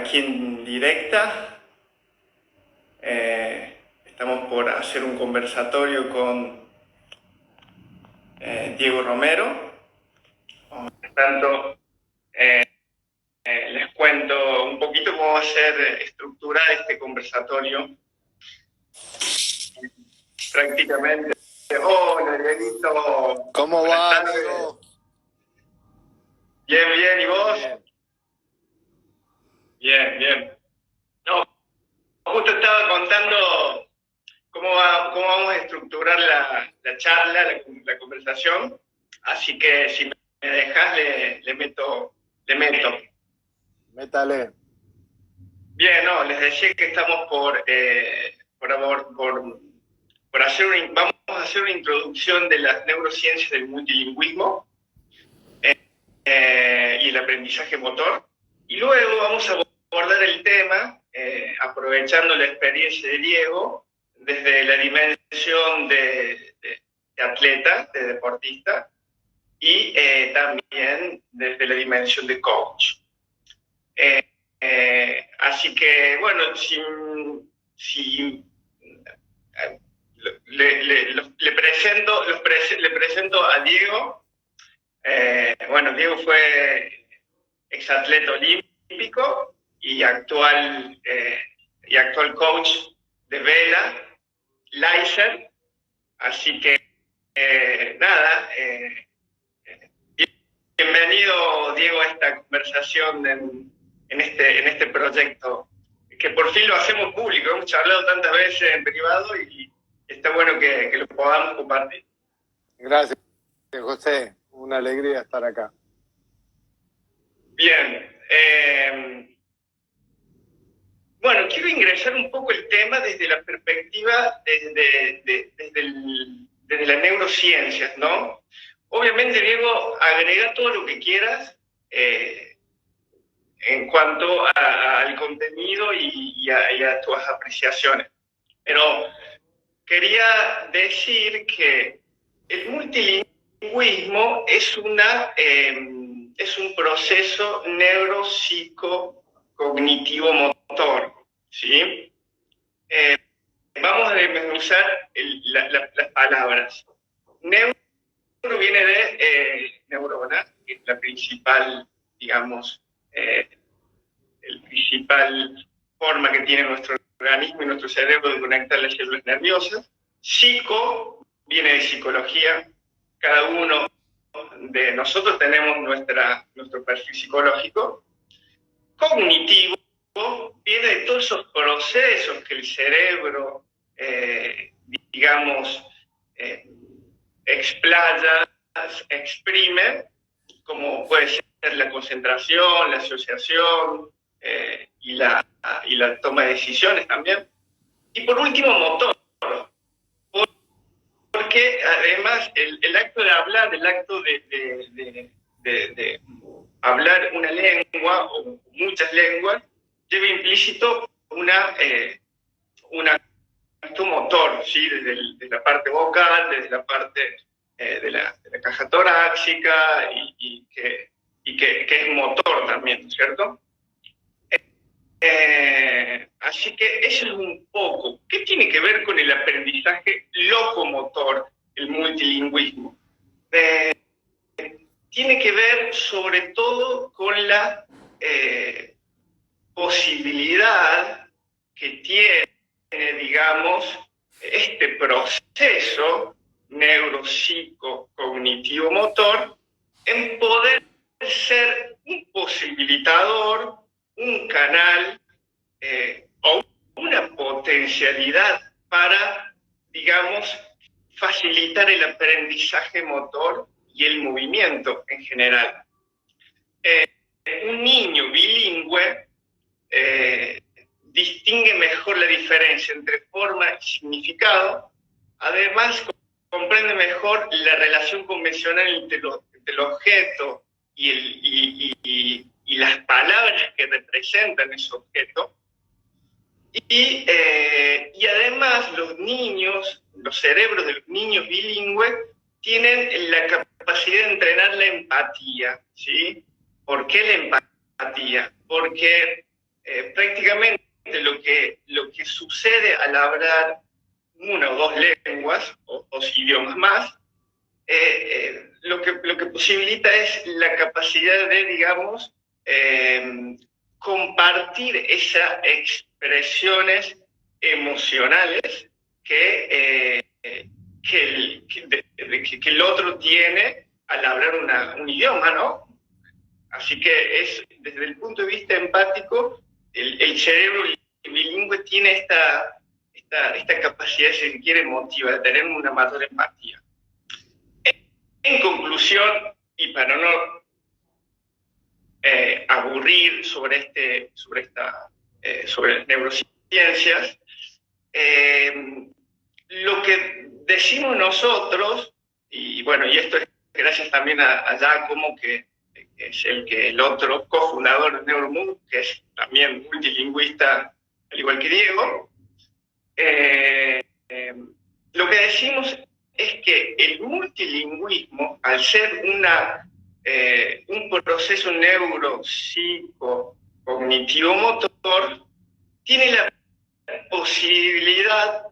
aquí en directa. Estamos por hacer un conversatorio con Diego Romero. Por tanto, les cuento un poquito cómo va a ser estructurado este conversatorio. Prácticamente. Hola, Dieguito. ¿Cómo va, Diego? Bien, bien. ¿Y vos? Bien. Bien, bien. No, justo estaba contando cómo vamos a estructurar la charla, la conversación. Así que si me dejas, le meto. Métale. Bien, no, les decía que estamos por hacer vamos a hacer una introducción de las neurociencias del multilingüismo y el aprendizaje motor. Y luego vamos a abordar el tema, aprovechando la experiencia de Diego, desde la dimensión de atleta, de deportista, y también desde la dimensión de coach. Así que, bueno, le presento a Diego. Bueno, Diego fue exatleta olímpico y actual coach de vela, Laser. Así que, nada, bienvenido, Diego, a esta conversación en este proyecto, que por fin lo hacemos público. Hemos charlado tantas veces en privado y está bueno que lo podamos compartir. Gracias, José. Una alegría estar acá. Bien. Bueno, quiero ingresar un poco el tema desde la perspectiva desde las neurociencias, ¿no? Obviamente, Diego, agrega todo lo que quieras en cuanto al contenido y a tus apreciaciones. Pero quería decir que el multilingüismo es un proceso neuropsicocognitivo-motor, ¿sí? Vamos a desmenuzar las palabras. Neuro viene de neurona, que es la principal, digamos, el principal forma que tiene nuestro organismo y nuestro cerebro de conectar las células nerviosas. Psico viene de psicología. Cada uno de nosotros tenemos nuestro perfil psicológico. Cognitivo viene de todos esos procesos que el cerebro, digamos, explaya, exprime, como puede ser la concentración, la asociación y la toma de decisiones también. Y por último, motor. Porque además el acto de hablar, el acto de hablar una lengua o muchas lenguas, lleva implícito un acto motor, ¿sí? Desde la parte vocal, desde la parte de la caja torácica y que es motor también, ¿cierto? Así que eso es un poco. ¿Qué tiene que ver con el aprendizaje locomotor, el multilingüismo? Tiene que ver sobre todo con la posibilidad que tiene, digamos, este proceso neuropsicocognitivo-motor en poder ser un posibilitador, un canal o una potencialidad para, digamos, facilitar el aprendizaje motor y el movimiento en general. Un niño bilingüe distingue mejor la diferencia entre forma y significado. Además, comprende mejor la relación convencional entre el objeto y las palabras que representan ese objeto. Y además los cerebros de los niños bilingües tienen la capacidad de entrenar la empatía, ¿sí? ¿Por qué la empatía? Porque prácticamente lo que sucede al hablar una o dos lenguas o dos idiomas más, lo que posibilita es la capacidad de, digamos, compartir esas expresiones emocionales que el otro tiene al hablar un idioma, ¿no? Así que desde el punto de vista empático, el cerebro bilingüe tiene esta capacidad, si se quiere, emotiva, de tener una mayor empatía. En conclusión, y para no aburrir sobre neurociencias, lo que decimos nosotros, y bueno, y esto es gracias también a Giacomo, que es el otro cofundador de Neuromood, que es también multilingüista, al igual que Diego, lo que decimos es que el multilingüismo, al ser un proceso neuropsicocognitivo-motor, tiene la posibilidad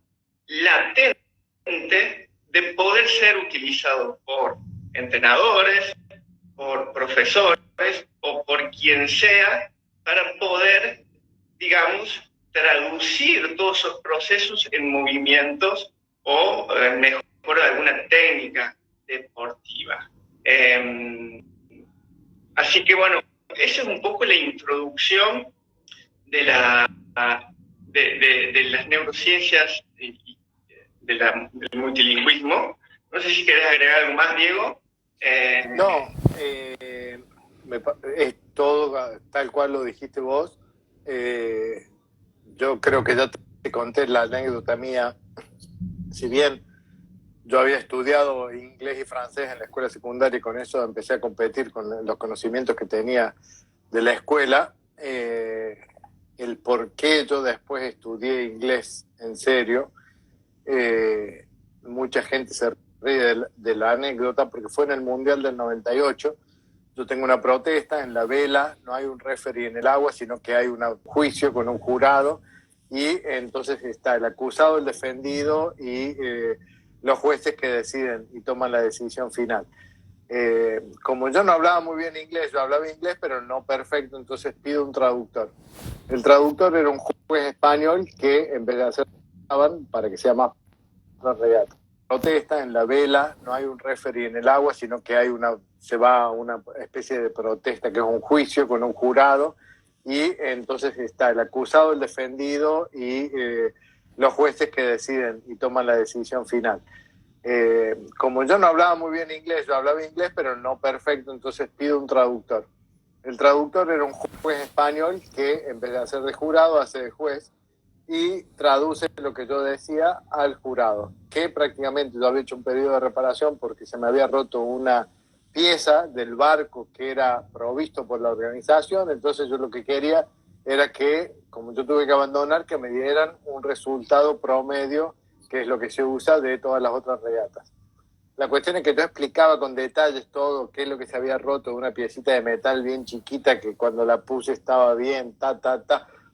latente de poder ser utilizado por entrenadores, por profesores o por quien sea para poder, digamos, traducir todos esos procesos en movimientos o mejora de alguna técnica deportiva. Así que bueno, esa es un poco la introducción de las neurociencias y del multilingüismo. No sé si querés agregar algo más, Diego. No, es todo tal cual lo dijiste vos. Yo creo que ya te conté la anécdota mía. Si bien yo había estudiado inglés y francés en la escuela secundaria y con eso empecé a competir con los conocimientos que tenía de la escuela, el por qué yo después estudié inglés en serio, mucha gente se ríe de la anécdota porque fue en el Mundial del 98. Yo tengo una protesta en la vela, no hay un referee en el agua, sino que hay un juicio con un jurado y entonces está el acusado, el defendido y los jueces que deciden y toman la decisión final. Como yo no hablaba muy bien inglés, yo hablaba inglés pero no perfecto, entonces pido un traductor. El traductor era un juez español que en vez de hacer para que sea más regata. Protesta en la vela, no hay un referee en el agua, sino que se va a una especie de protesta que es un juicio con un jurado y entonces está el acusado, el defendido y los jueces que deciden y toman la decisión final. Como yo no hablaba muy bien inglés, yo hablaba inglés pero no perfecto, entonces pido un traductor. El traductor era un juez español que en vez de hacer de jurado hace de juez y traduce lo que yo decía al jurado, que prácticamente yo había hecho un pedido de reparación porque se me había roto una pieza del barco que era provisto por la organización, entonces yo lo que quería era que, como yo tuve que abandonar, que me dieran un resultado promedio, que es lo que se usa de todas las otras regatas. La cuestión es que yo explicaba con detalles todo, qué es lo que se había roto, una piecita de metal bien chiquita que cuando la puse estaba bien,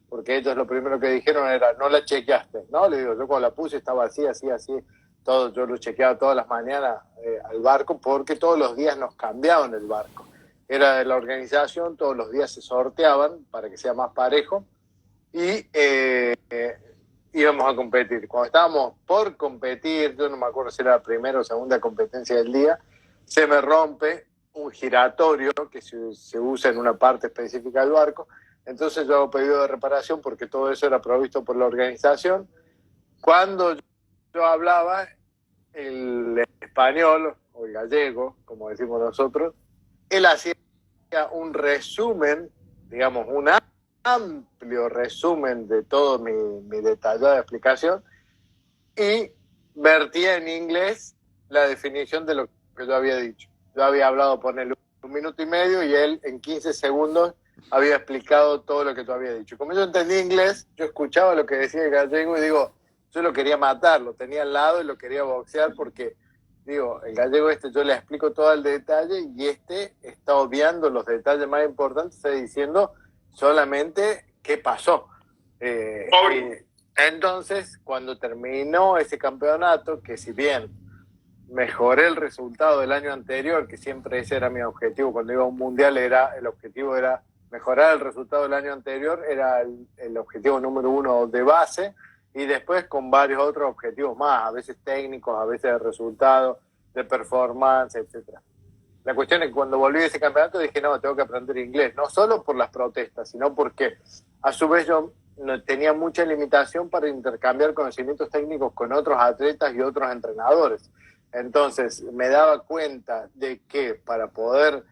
porque ellos lo primero que dijeron era, no la chequeaste, ¿no? Le digo, yo cuando la puse estaba así, todo, yo lo chequeaba todas las mañanas al barco, porque todos los días nos cambiaban el barco. Era de la organización, todos los días se sorteaban para que sea más parejo, y íbamos a competir. Cuando estábamos por competir, yo no me acuerdo si era la primera o segunda competencia del día, se me rompe un giratorio que se usa en una parte específica del barco. Entonces yo hago pedido de reparación porque todo eso era provisto por la organización. Cuando yo hablaba, el español, o el gallego, como decimos nosotros, él hacía un resumen, digamos, un amplio resumen de todo mi detallada explicación y vertía en inglés la definición de lo que yo había dicho. Yo había hablado por él 1 minuto y medio y él en 15 segundos había explicado todo lo que tú habías dicho. Como yo entendí inglés, yo escuchaba lo que decía el gallego y digo, yo lo quería matar, lo tenía al lado y lo quería boxear porque, digo, el gallego yo le explico todo el detalle y está obviando los detalles más importantes, está diciendo solamente qué pasó. Entonces, cuando terminó ese campeonato, que si bien mejoré el resultado del año anterior, que siempre ese era mi objetivo, cuando iba a un mundial el objetivo era mejorar el resultado del año anterior, era el objetivo número 1 de base, y después con varios otros objetivos más, a veces técnicos, a veces de resultado, de performance, etcétera. La cuestión es que cuando volví de ese campeonato dije, no, tengo que aprender inglés, no solo por las protestas, sino porque a su vez yo no tenía mucha limitación para intercambiar conocimientos técnicos con otros atletas y otros entrenadores. Entonces me daba cuenta de que para poder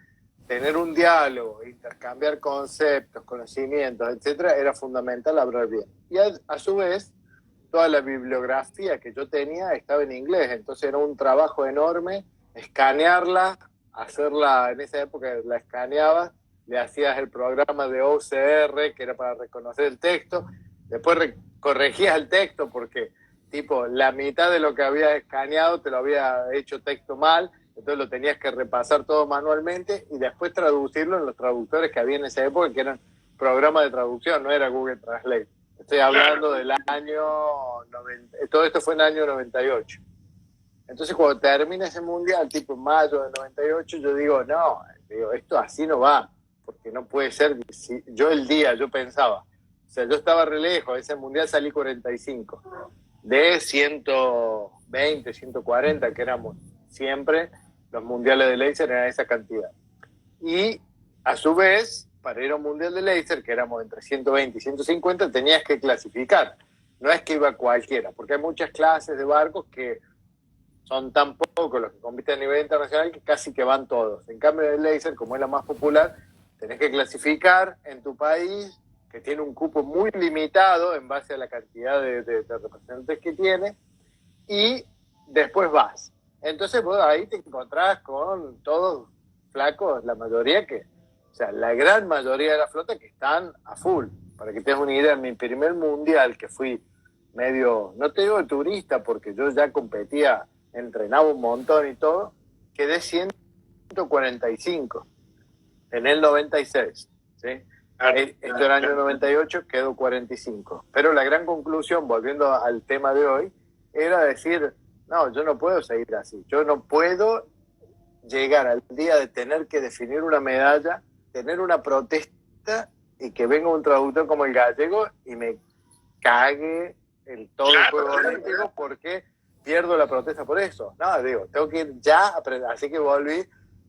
tener un diálogo, intercambiar conceptos, conocimientos, etcétera, era fundamental hablar bien. Y a su vez, toda la bibliografía que yo tenía estaba en inglés, entonces era un trabajo enorme escanearla, hacerla, en esa época la escaneabas, le hacías el programa de OCR, que era para reconocer el texto, después corregías el texto porque tipo la mitad de lo que habías escaneado te lo había hecho texto mal, entonces lo tenías que repasar todo manualmente y después traducirlo en los traductores que había en esa época, que eran programas de traducción, no era Google Translate. Estoy hablando del año 90, todo esto fue en el año 98. Entonces cuando termina ese mundial, tipo en mayo del 98, yo digo, no, esto así no va, porque no puede ser. Si yo pensaba, o sea, yo estaba re lejos, ese mundial salí 45, de 120, 140 que éramos siempre, los mundiales de laser eran esa cantidad. Y a su vez, para ir a un mundial de laser, que éramos entre 120 y 150, tenías que clasificar. No es que iba cualquiera, porque hay muchas clases de barcos que son tan pocos los que compiten a nivel internacional que casi que van todos. En cambio, el laser, como es la más popular, tenés que clasificar en tu país, que tiene un cupo muy limitado en base a la cantidad de representantes que tiene, y después vas. Entonces vos ahí te encontrás con todos flacos, la mayoría o sea, la gran mayoría de la flota que están a full. Para que te des una idea, en mi primer mundial, que fui medio, no te digo de turista, porque yo ya competía, entrenaba un montón y todo, quedé 145 en el 96, ¿sí? Esto era el año 98, quedó 45. Pero la gran conclusión, volviendo al tema de hoy, era decir, no, yo no puedo seguir así. Yo no puedo llegar al día de tener que definir una medalla, tener una protesta y que venga un traductor como el gallego y me cague todo el juego olímpico porque pierdo la protesta por eso. No, digo, tengo que ir ya a aprender. Así que volví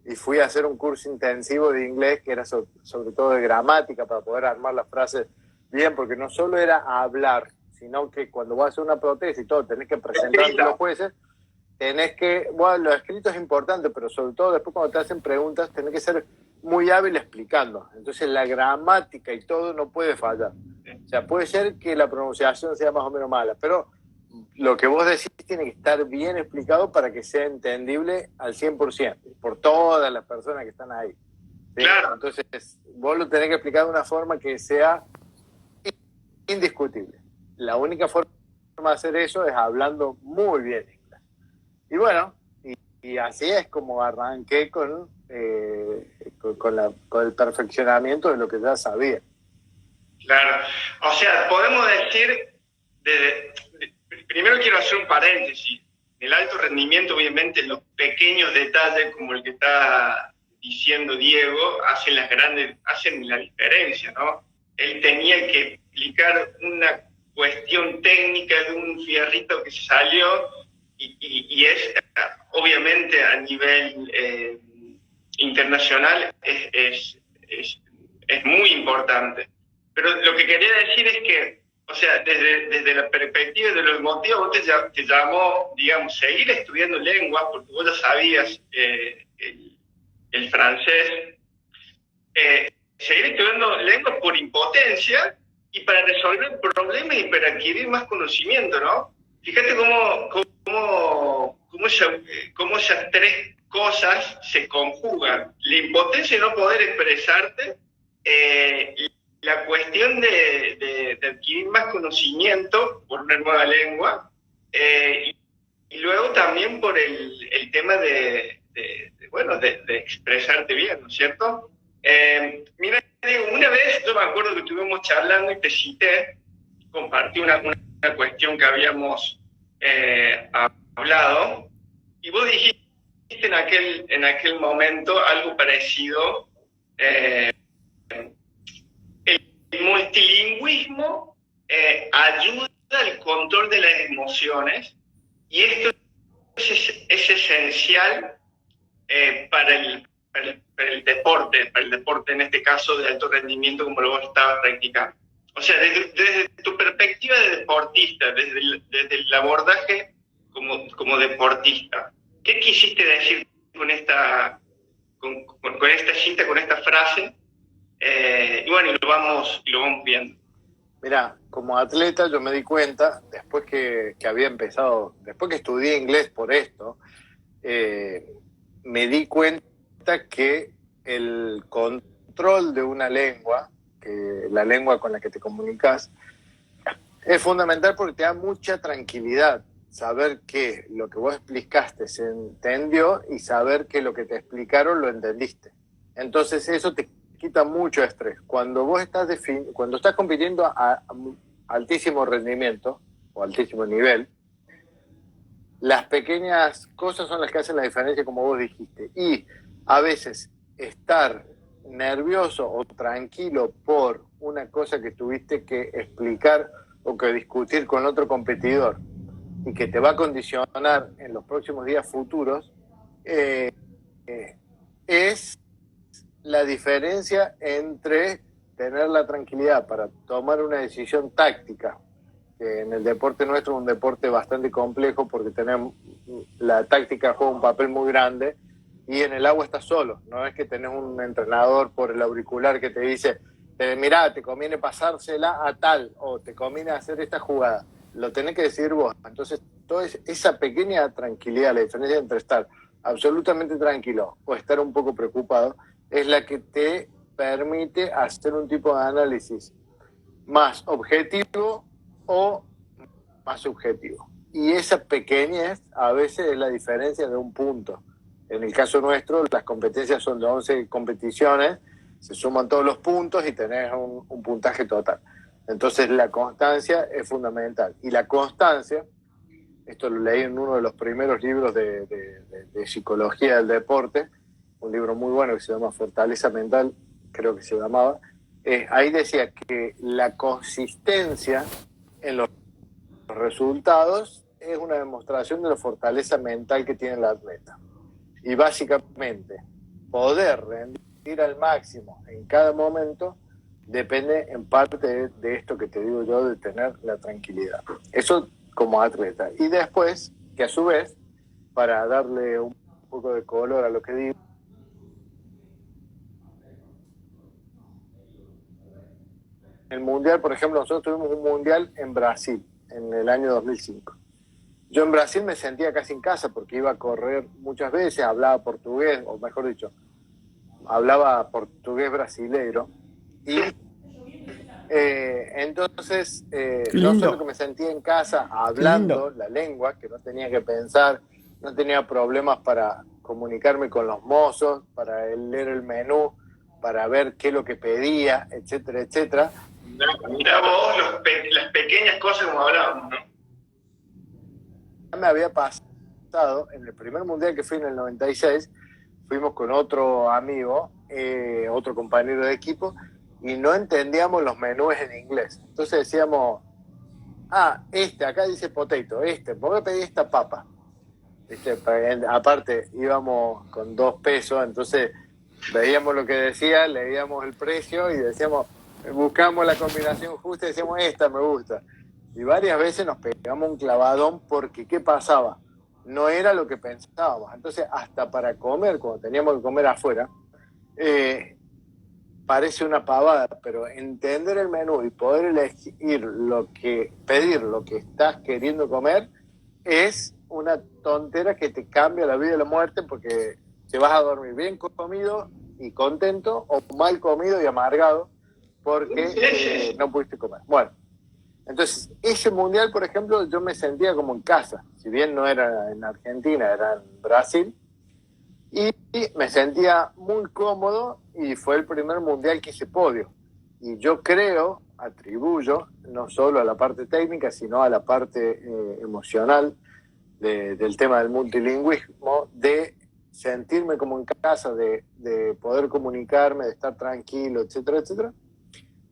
y fui a hacer un curso intensivo de inglés que era sobre todo de gramática para poder armar las frases bien, porque no solo era hablar, sino que cuando vas a hacer una protesta y todo, tenés que presentar ante los jueces, tenés que, bueno, lo escrito es importante, pero sobre todo después cuando te hacen preguntas, tenés que ser muy hábil explicando. Entonces la gramática y todo no puede fallar. O sea, puede ser que la pronunciación sea más o menos mala, pero lo que vos decís tiene que estar bien explicado para que sea entendible al 100%, por todas las personas que están ahí. ¿Sí? Claro. Entonces, vos lo tenés que explicar de una forma que sea indiscutible. La única forma de hacer eso es hablando muy bien inglés. Y bueno, y así es como arranqué con el perfeccionamiento de lo que ya sabía. Claro. O sea, podemos decir, primero quiero hacer un paréntesis. El alto rendimiento, obviamente, los pequeños detalles como el que está diciendo Diego hacen la diferencia, ¿no? Él tenía que explicar una cuestión técnica de un fierrito que se salió y es, obviamente, a nivel internacional es muy importante. Pero lo que quería decir es que, o sea, desde la perspectiva de los motivos, vos te llamó, digamos, seguir estudiando lenguas, porque vos ya sabías el francés, seguir estudiando lenguas por impotencia y para resolver problemas y para adquirir más conocimiento, ¿no? Fíjate cómo esas tres cosas se conjugan. La impotencia de no poder expresarte, la cuestión de adquirir más conocimiento por una nueva lengua, y luego también por el tema de expresarte bien, ¿no es cierto? Mira, una vez yo me acuerdo que estuvimos charlando y te cité, compartí una cuestión que habíamos hablado, y vos dijiste en aquel momento algo parecido. El multilingüismo ayuda al control de las emociones, y esto es esencial para el deporte en este caso de alto rendimiento como lo vos estabas practicando. O sea, desde tu perspectiva de deportista, desde el abordaje como deportista, ¿qué quisiste decir con esta cinta, con esta frase? Y bueno, lo vamos viendo. Mira, como atleta yo me di cuenta, después que había empezado, después que estudié inglés por esto, me di cuenta que el control de una lengua, que la lengua con la que te comunicas, es fundamental porque te da mucha tranquilidad saber que lo que vos explicaste se entendió y saber que lo que te explicaron lo entendiste. Entonces eso te quita mucho estrés. Cuando vos cuando estás compitiendo a altísimo rendimiento o altísimo nivel, las pequeñas cosas son las que hacen la diferencia, como vos dijiste. Y a veces estar nervioso o tranquilo por una cosa que tuviste que explicar o que discutir con otro competidor y que te va a condicionar en los próximos días futuros, es la diferencia entre tener la tranquilidad para tomar una decisión táctica, que en el deporte nuestro es un deporte bastante complejo porque la táctica juega un papel muy grande, y en el agua estás solo, no es que tenés un entrenador por el auricular que te dice, mirá, te conviene pasársela a tal, o te conviene hacer esta jugada, lo tenés que decidir vos. Entonces, toda esa pequeña tranquilidad, la diferencia entre estar absolutamente tranquilo o estar un poco preocupado, es la que te permite hacer un tipo de análisis más objetivo o más subjetivo. Y esa pequeñez a veces es la diferencia de un punto. En el caso nuestro, las competencias son de 11 competiciones, se suman todos los puntos y tenés un puntaje total. Entonces la constancia es fundamental. Y la constancia, esto lo leí en uno de los primeros libros de psicología del deporte, un libro muy bueno que se llama Fortaleza Mental, creo que se llamaba. Ahí decía que la consistencia en los resultados es una demostración de la fortaleza mental que tiene el atleta. Y básicamente, poder rendir al máximo en cada momento depende en parte de esto que te digo yo, de tener la tranquilidad. Eso como atleta. Y después, que a su vez, para darle un poco de color a lo que digo, el mundial, por ejemplo, nosotros tuvimos un mundial en Brasil en el año 2005. Yo en Brasil me sentía casi en casa porque iba a correr muchas veces, hablaba portugués, o mejor dicho, hablaba portugués brasileiro. Y entonces, no solo que me sentía en casa hablando la lengua, que no tenía que pensar, no tenía problemas para comunicarme con los mozos, para leer el menú, para ver qué es lo que pedía, etcétera, etcétera. Mira vos las pequeñas cosas como hablábamos, ¿no? Me había pasado en el primer mundial que fui en el 96, fuimos con otro amigo, otro compañero de equipo, y no entendíamos los menús en inglés. Entonces decíamos, acá dice potato, voy a pedir esta papa. Aparte íbamos con 2 pesos, entonces veíamos lo que decía, leíamos el precio y decíamos, buscamos la combinación justa y decíamos, esta me gusta. Y varias veces nos pegamos un clavadón porque ¿qué pasaba? No era lo que pensábamos. Entonces, hasta para comer, cuando teníamos que comer afuera, parece una pavada, pero entender el menú y poder elegir pedir lo que estás queriendo comer es una tontera que te cambia la vida y la muerte, porque te vas a dormir bien comido y contento, o mal comido y amargado porque no pudiste comer. Bueno, entonces ese mundial, por ejemplo, yo me sentía como en casa, si bien no era en Argentina, era en Brasil, y me sentía muy cómodo, y fue el primer mundial que hice podio. Y yo creo, atribuyo, no solo a la parte técnica, sino a la parte emocional del tema del multilingüismo, de sentirme como en casa, de poder comunicarme, de estar tranquilo, etcétera, etcétera,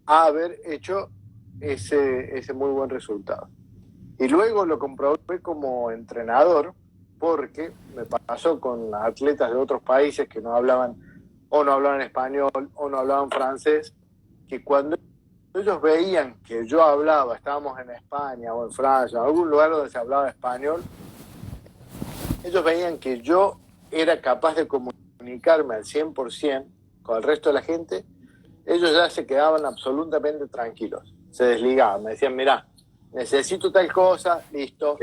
a haber hecho ese muy buen resultado. Y luego lo comprobé como entrenador, porque me pasó con atletas de otros países que no hablaban español o no hablaban francés, que cuando ellos veían que yo hablaba, estábamos en España o en Francia, en algún lugar donde se hablaba español, ellos veían que yo era capaz de comunicarme al 100% con el resto de la gente, ellos ya se quedaban absolutamente tranquilos, se desligaban, me decían, mirá, necesito tal cosa, listo,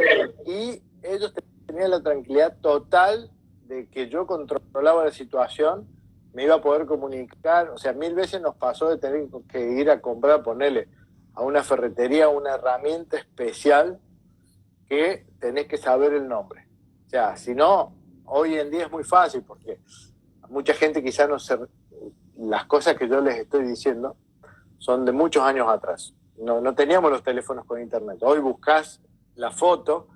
y ellos tenían la tranquilidad total de que yo controlaba la situación, me iba a poder comunicar, o sea, 1000 veces nos pasó de tener que ir a comprar, ponerle a una ferretería una herramienta especial que tenés que saber el nombre. O sea, si no, hoy en día es muy fácil porque mucha gente quizás no se... Las cosas que yo les estoy diciendo son de muchos años atrás. No teníamos los teléfonos con internet. Hoy buscas la foto,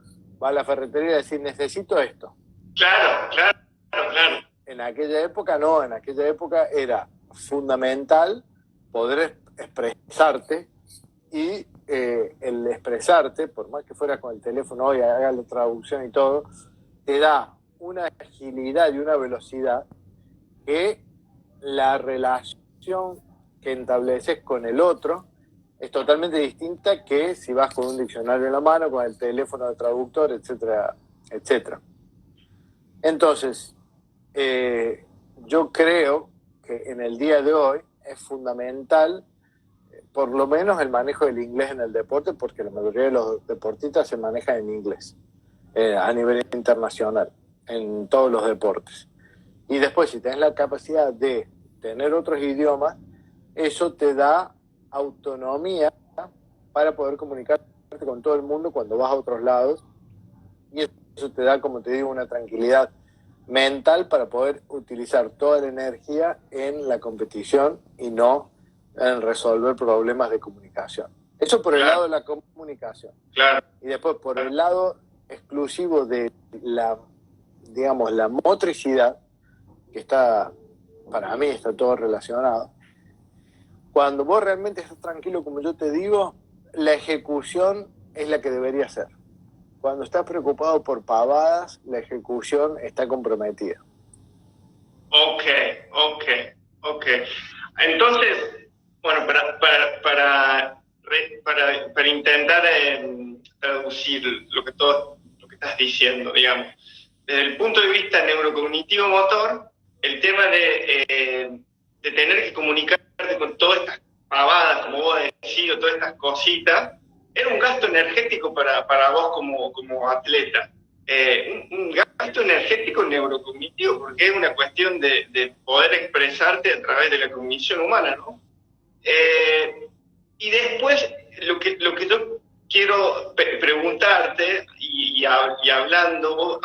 va a la ferretería y decís, necesito esto. Claro. En aquella época no, en aquella época era fundamental poder expresarte y el expresarte, por más que fuera con el teléfono hoy, haga la traducción y todo, te da una agilidad y una velocidad que la relación que estableces con el otro es totalmente distinta que si vas con un diccionario en la mano, con el teléfono de traductor, etcétera, etcétera. Entonces, yo creo que en el día de hoy es fundamental, por lo menos el manejo del inglés en el deporte, porque la mayoría de los deportistas se manejan en inglés a nivel internacional, en todos los deportes. Y después, si tenés la capacidad de tener otros idiomas, eso te da autonomía para poder comunicarte con todo el mundo cuando vas a otros lados. Y eso te da, como te digo, una tranquilidad mental para poder utilizar toda la energía en la competición y no en resolver problemas de comunicación. Eso por el lado de la comunicación. Claro. Y después por el lado exclusivo de la, digamos, la motricidad, que está, para mí está todo relacionado. Cuando vos realmente estás tranquilo, como yo te digo, la ejecución es la que debería ser. Cuando estás preocupado por pavadas, la ejecución está comprometida. Ok. Entonces, bueno, para intentar traducir lo que estás diciendo, digamos, desde el punto de vista neurocognitivo-motor, el tema de tener que comunicarte con todas estas pavadas, como vos decís, o todas estas cositas, era un gasto energético para vos como atleta. Un gasto energético neurocognitivo, porque es una cuestión de poder expresarte a través de la cognición humana, ¿no? Y después, lo que yo quiero preguntarte, y hablando, vos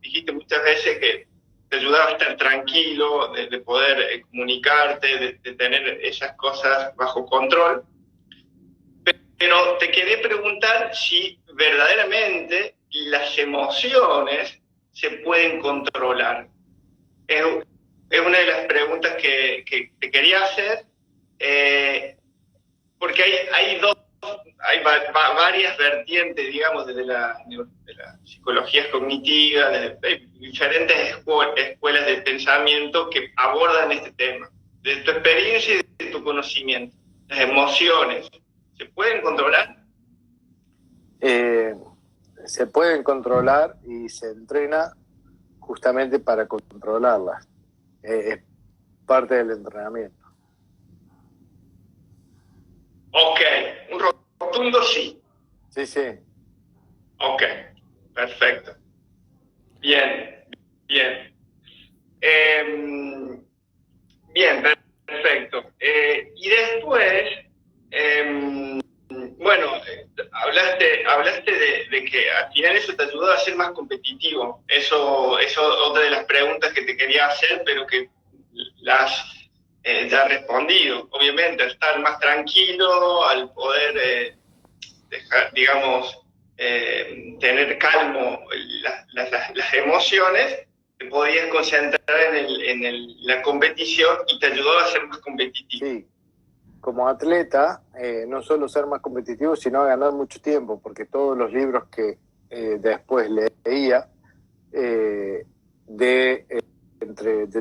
dijiste muchas veces que te ayudaba a estar tranquilo, de poder comunicarte, de tener esas cosas bajo control. Pero te quería preguntar si verdaderamente las emociones se pueden controlar. Es una de las preguntas que te quería hacer, porque hay varias vertientes, digamos, de la psicología cognitiva, de diferentes escuelas de pensamiento que abordan este tema. De tu experiencia y de tu conocimiento, las emociones, ¿se pueden controlar? Se pueden controlar y se entrena justamente para controlarlas. Es parte del entrenamiento. Ok, un rotundo sí. Sí. Ok, perfecto. Bien. Bien, perfecto. Y después, bueno, hablaste de que al final eso te ayudó a ser más competitivo. Eso es otra de las preguntas que te quería hacer, pero que ya respondido. Obviamente, al estar más tranquilo, al poder dejar, digamos, tener calmo las emociones, te podías concentrar la competición y te ayudó a ser más competitivo. Sí, como atleta, no solo ser más competitivo, sino a ganar mucho tiempo, porque todos los libros que después leía de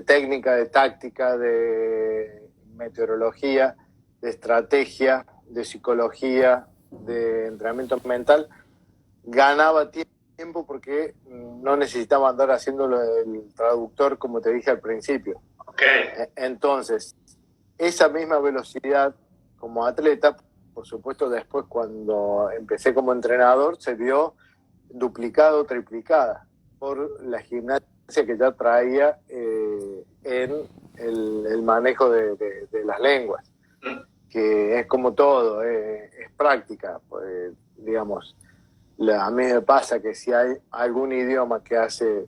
técnica, de táctica, de meteorología, de estrategia, de psicología, de entrenamiento mental, ganaba tiempo porque no necesitaba andar haciéndolo el traductor, como te dije al principio. Okay. Entonces, esa misma velocidad como atleta, por supuesto, después cuando empecé como entrenador, se vio duplicada o triplicada por la gimnasia que ya traía en el manejo de las lenguas, que es como todo, es práctica, pues, digamos. A mí me pasa que si hay algún idioma que hace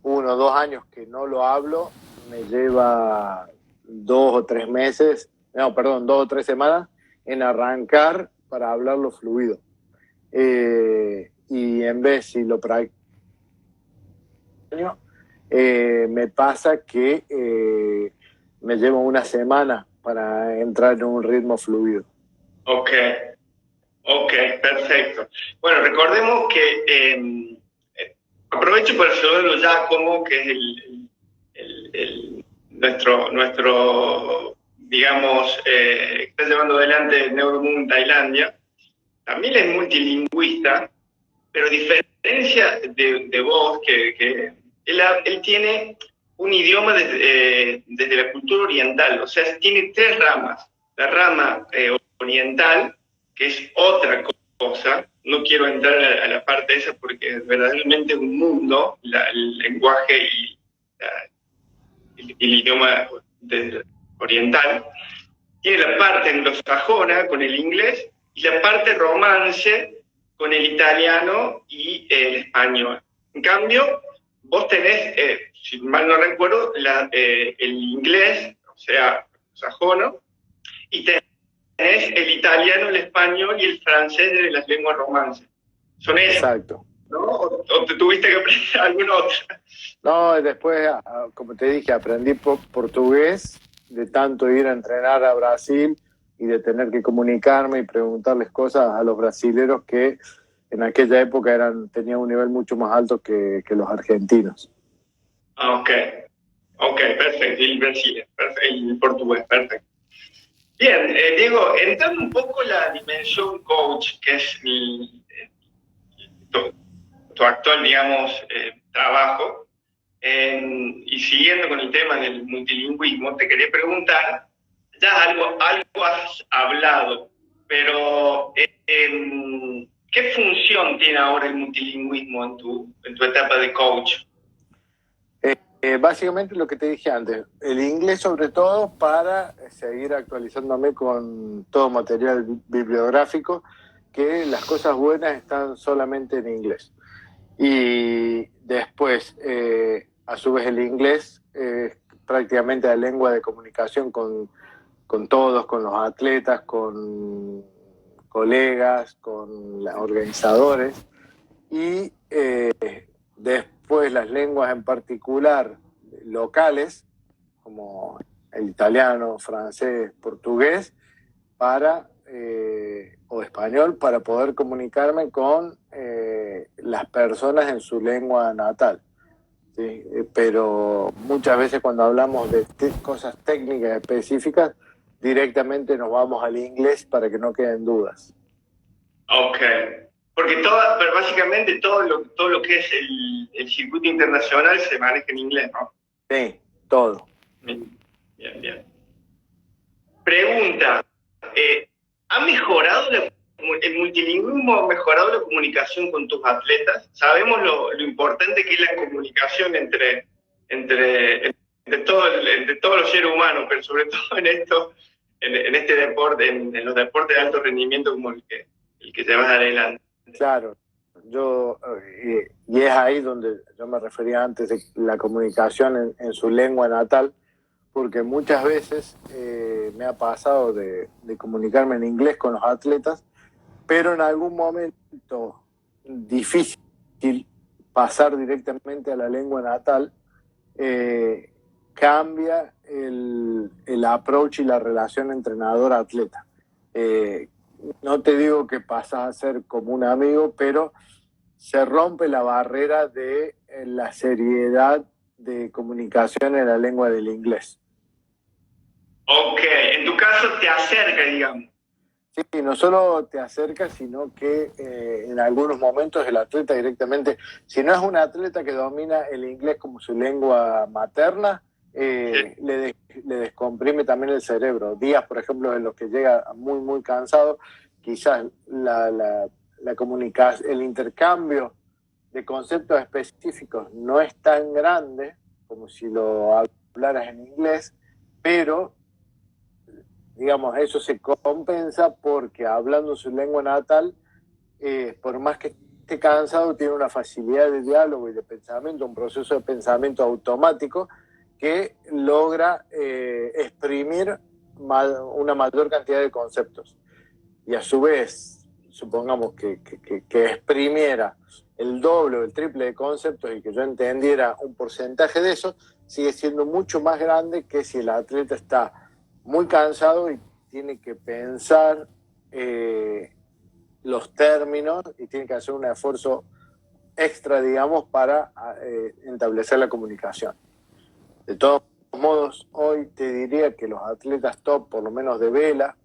1 o 2 años que no lo hablo, me lleva 2 o 3 meses, no, perdón, 2 o 3 semanas en arrancar para hablarlo fluido. Y en vez si lo practico, me pasa que me lleva 1 semana para entrar en un ritmo fluido. Ok, perfecto. Bueno, recordemos que aprovecho para saludarlo ya como que es nuestro digamos, está llevando adelante Neuromoon Tailandia. También es multilingüista, pero a diferencia de vos, que él tiene un idioma desde la cultura oriental, o sea, tiene 3 ramas. La rama oriental, que es otra cosa, no quiero entrar a la parte esa porque es verdaderamente un mundo, el lenguaje y el idioma oriental. Tiene la parte anglosajona con el inglés y la parte romance con el italiano y el español. En cambio, vos tenés, si mal no recuerdo, el inglés, o sea, sajono, y tenés el italiano, el español y el francés de las lenguas romances. Son esas. Exacto. ¿No? ¿O te tuviste que aprender alguna otra? No, después, como te dije, aprendí portugués, de tanto ir a entrenar a Brasil y de tener que comunicarme y preguntarles cosas a los brasileros que en aquella época tenían un nivel mucho más alto que los argentinos. Ok, perfecto. Y el Brasil, perfecto. Y el portugués, perfecto. Bien, Diego, entrando un poco la dimensión coach, que es tu actual, digamos, trabajo, y siguiendo con el tema del multilingüismo, te quería preguntar, ya algo has hablado, pero ¿qué función tiene ahora el multilingüismo en tu etapa de coach? Básicamente lo que te dije antes, el inglés sobre todo para seguir actualizándome con todo material bibliográfico, que las cosas buenas están solamente en inglés. Y después, a su vez, el inglés es prácticamente la lengua de comunicación con todos, con los atletas, con colegas, con los organizadores. Y después las lenguas en particular locales, como el italiano, francés, portugués, o español, para poder comunicarme con las personas en su lengua natal. ¿Sí? Pero muchas veces cuando hablamos de cosas técnicas específicas, directamente nos vamos al inglés para que no queden dudas. Ok. Porque pero básicamente todo lo que es el circuito internacional se maneja en inglés, ¿no? Sí, todo. Bien. Pregunta, ¿ha mejorado el multilingüismo, ha mejorado la comunicación con tus atletas? Sabemos lo importante que es la comunicación entre todos los seres humanos, pero sobre todo en este deporte, en los deportes de alto rendimiento como el que llevas adelante. Claro, y es ahí donde yo me refería antes de la comunicación en su lengua natal, porque muchas veces me ha pasado de comunicarme en inglés con los atletas, pero en algún momento difícil pasar directamente a la lengua natal, cambia el approach y la relación entrenador-atleta. No te digo que pasas a ser como un amigo, pero se rompe la barrera de la seriedad de comunicación en la lengua del inglés. Ok, en tu caso te acerca, digamos. Sí, no solo te acerca, sino que en algunos momentos el atleta directamente, si no es un atleta que domina el inglés como su lengua materna, Sí. le descomprime también el cerebro. Días, por ejemplo, en los que llega muy, muy cansado, quizás la comunicación, el intercambio de conceptos específicos no es tan grande como si lo hablaras en inglés, pero digamos, eso se compensa porque hablando su lengua natal, por más que esté cansado, tiene una facilidad de diálogo y de pensamiento, un proceso de pensamiento automático que logra exprimir una mayor cantidad de conceptos. Y a su vez, supongamos que exprimiera el doble o el triple de conceptos y que yo entendiera un porcentaje de eso, sigue siendo mucho más grande que si el atleta está muy cansado y tiene que pensar los términos y tiene que hacer un esfuerzo extra, digamos, para establecer la comunicación. De todos modos, hoy te diría que los atletas top, por lo menos de vela,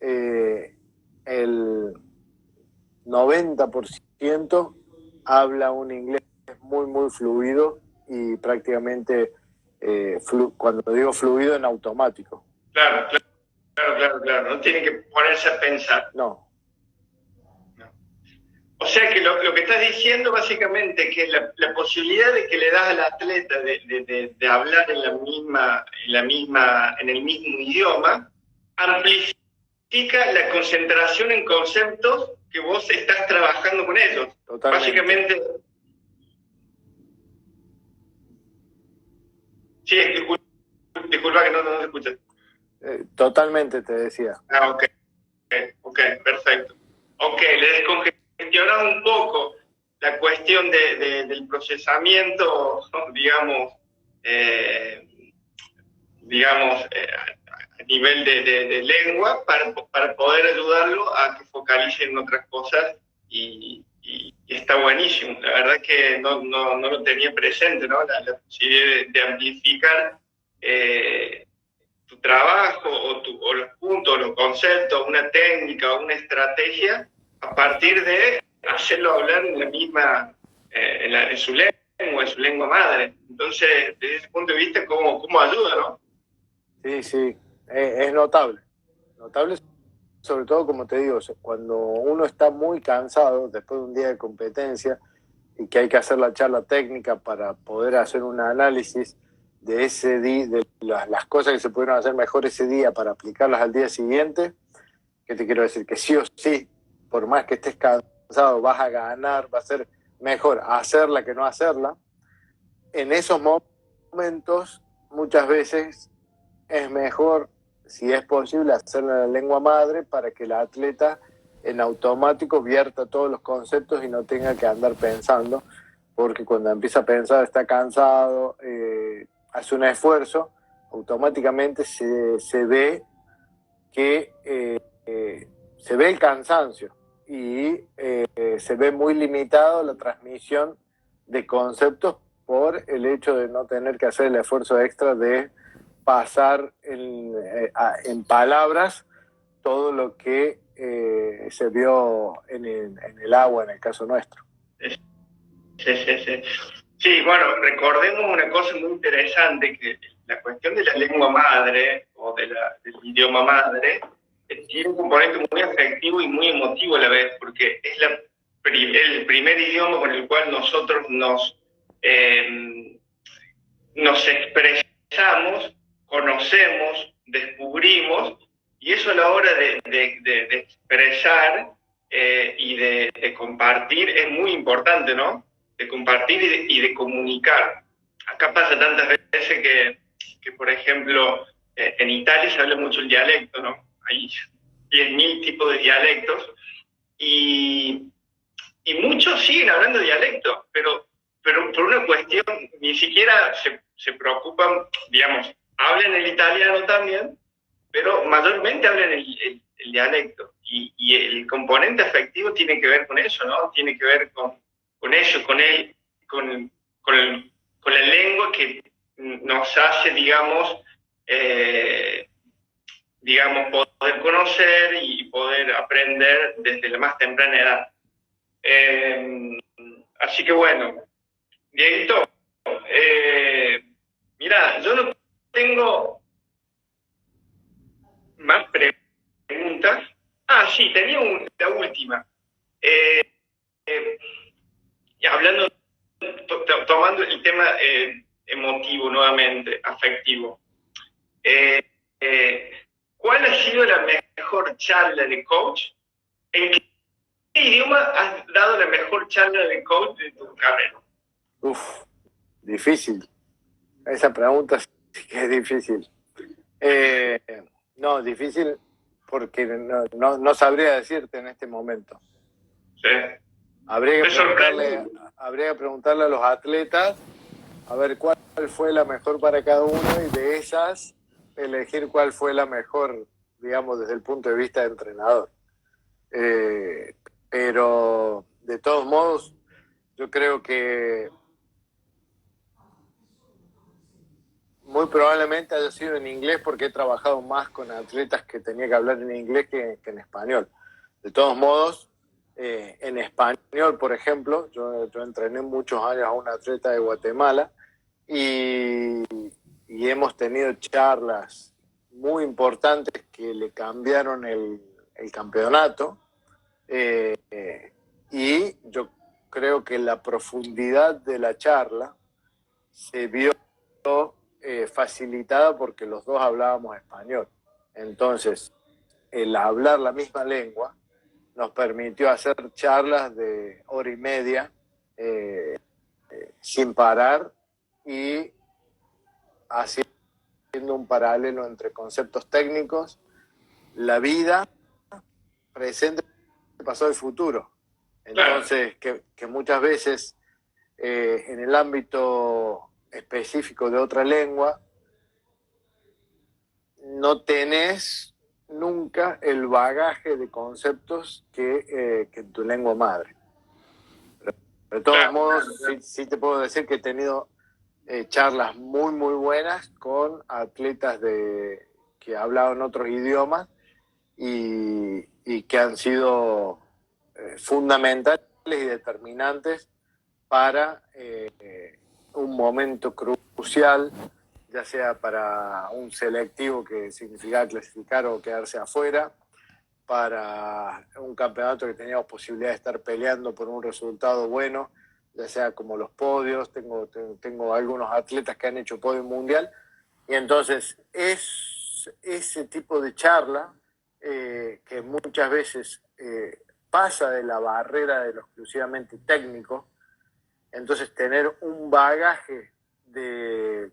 el 90% habla un inglés muy, muy fluido y prácticamente, cuando digo fluido, en automático. Claro, claro. No tiene que ponerse a pensar. No. O sea que lo que estás diciendo básicamente es que la posibilidad de que le das al atleta de hablar en el mismo idioma amplifica la concentración en conceptos que vos estás trabajando con ellos. Totalmente. Básicamente. Sí, disculpa que no se escucha. Totalmente, te decía. Ok, perfecto. Ok, le descongestionas un poco la cuestión del procesamiento, digamos, a nivel de lengua para poder ayudarlo a que focalice en otras cosas y está buenísimo. La verdad que no lo tenía presente, ¿no? La posibilidad de amplificar tu trabajo o los puntos, los conceptos, una técnica o una estrategia a partir de hacerlo hablar en la misma, en su lengua madre. Entonces, desde ese punto de vista, ¿cómo ayuda, no? Sí, es notable. Notable, sobre todo, como te digo, cuando uno está muy cansado después de un día de competencia y que hay que hacer la charla técnica para poder hacer un análisis de ese día, de las cosas que se pudieron hacer mejor ese día para aplicarlas al día siguiente. ¿Qué te quiero decir? Que sí o sí, por más que estés cansado, vas a ganar, va a ser mejor hacerla que no hacerla. En esos momentos, muchas veces es mejor, si es posible, hacerlo en la lengua madre para que el atleta en automático vierta todos los conceptos y no tenga que andar pensando, porque cuando empieza a pensar está cansado, hace un esfuerzo, automáticamente se ve que se ve el cansancio y se ve muy limitado la transmisión de conceptos por el hecho de no tener que hacer el esfuerzo extra de pasar en palabras todo lo que se vio en el agua, en el caso nuestro. Sí, bueno, recordemos una cosa muy interesante, que la cuestión de la lengua madre o del idioma madre tiene un componente muy afectivo y muy emotivo a la vez, porque es el primer idioma con el cual nosotros nos expresamos, conocemos, descubrimos, y eso a la hora de expresar y de compartir es muy importante, ¿no? De compartir y de comunicar. Acá pasa tantas veces que por ejemplo, en Italia se habla mucho el dialecto, ¿no? Hay 10.000 tipos de dialectos y muchos siguen hablando dialecto, pero por una cuestión, ni siquiera se preocupan, digamos, hablan el italiano también, pero mayormente hablan el dialecto. Y el componente afectivo tiene que ver con eso, ¿no? Tiene que ver con eso, con la lengua que nos hace, poder conocer y poder aprender desde la más temprana edad. Así que bueno, Dieguito, mira, yo no tengo más preguntas. Ah, sí, tenía la última. Y hablando, tomando el tema emotivo nuevamente, afectivo. ¿Cuál ha sido la mejor charla de coach? ¿En qué idioma has dado la mejor charla de coach de tu carrera? Difícil. Esa pregunta sí que es difícil. No, difícil porque no sabría decirte en este momento. Sí. Habría que preguntarle a los atletas a ver cuál fue la mejor para cada uno y de esas elegir cuál fue la mejor, digamos, desde el punto de vista de entrenador. Pero de todos modos, yo creo que muy probablemente haya sido en inglés porque he trabajado más con atletas que tenía que hablar en inglés que en español. De todos modos, en español, por ejemplo, yo entrené muchos años a un atleta de Guatemala y hemos tenido charlas muy importantes que le cambiaron el campeonato. Y yo creo que la profundidad de la charla se vio facilitada porque los dos hablábamos español. Entonces, el hablar la misma lengua nos permitió hacer charlas de hora y media sin parar y haciendo un paralelo entre conceptos técnicos, la vida, presente, pasado y futuro. Entonces, que muchas veces en el ámbito específico de otra lengua no tenés nunca el bagaje de conceptos que en tu lengua madre. Pero de todos modos, sí te puedo decir que he tenido charlas muy, muy buenas con atletas que hablaban otros idiomas y que han sido fundamentales y determinantes para un momento crucial, ya sea para un selectivo que significa clasificar o quedarse afuera, para un campeonato que teníamos posibilidad de estar peleando por un resultado bueno, ya sea como los podios, tengo algunos atletas que han hecho podio mundial, y entonces es ese tipo de charla que muchas veces pasa de la barrera de lo exclusivamente técnico. Entonces tener un bagaje de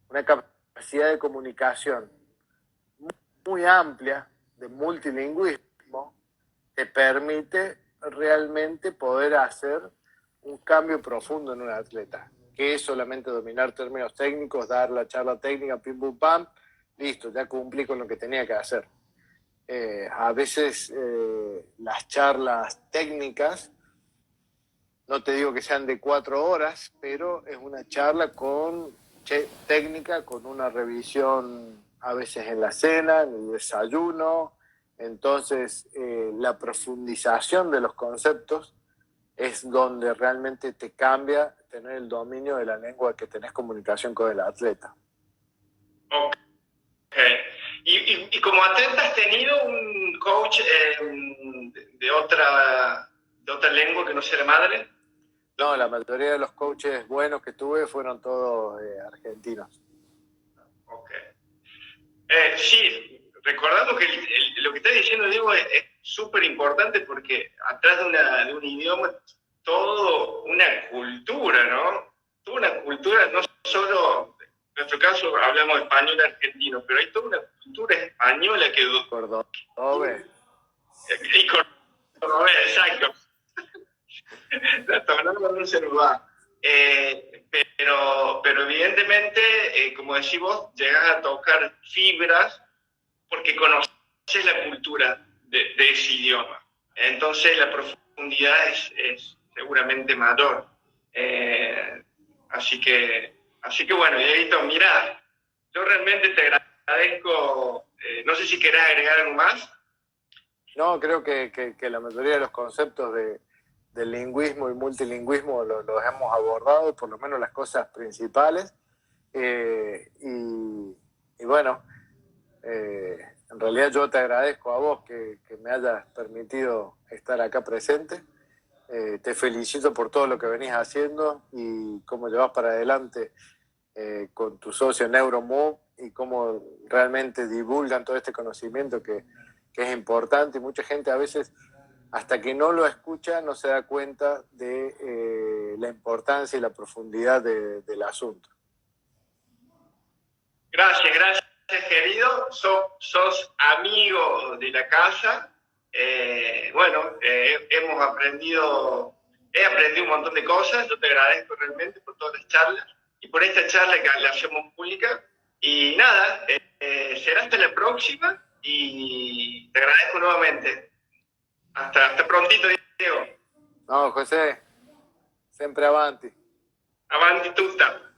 una capacidad de comunicación muy amplia, de multilingüismo, te permite realmente poder hacer un cambio profundo en un atleta, que es solamente dominar términos técnicos, dar la charla técnica, pim pum pam, listo, ya cumplí con lo que tenía que hacer. A veces las charlas técnicas, no te digo que sean de 4 horas, pero es una charla técnica, con una revisión a veces en la cena, en el desayuno. Entonces, la profundización de los conceptos es donde realmente te cambia tener el dominio de la lengua que tenés comunicación con el atleta. Ok. ¿Y como atleta has tenido un coach de otra lengua que no sea la madre? No, la mayoría de los coaches buenos que tuve fueron todos argentinos. Ok. Sí, recordando que lo que estás diciendo, Diego, es súper importante porque atrás de un idioma, toda una cultura, ¿no? Toda una cultura, no solo nuestro caso hablamos español argentino, pero hay toda una cultura española que... Cordobés. Y cordobés, exacto. La tonada no se nos va. Pero evidentemente, como decís vos, llegas a tocar fibras porque conoces la cultura de ese idioma. Entonces la profundidad es seguramente mayor. Así que bueno, Dieguito, mira, yo realmente te agradezco. No sé si querés agregar algo más. No, creo que la mayoría de los conceptos del lingüismo y multilingüismo los hemos abordado, por lo menos las cosas principales. Y bueno, en realidad yo te agradezco a vos que me hayas permitido estar acá presente. Te felicito por todo lo que venís haciendo y cómo llevas para adelante con tu socio NeuroMove y cómo realmente divulgan todo este conocimiento que es importante, y mucha gente a veces, hasta que no lo escucha, no se da cuenta de la importancia y la profundidad del asunto. Gracias, querido. Sos amigo de la casa. Bueno, he aprendido un montón de cosas. Yo te agradezco realmente por todas las charlas y por esta charla que la hacemos pública. Y nada, será hasta la próxima y te agradezco nuevamente. Hasta prontito, Diego. No, José, siempre avanti. Avanti tutta.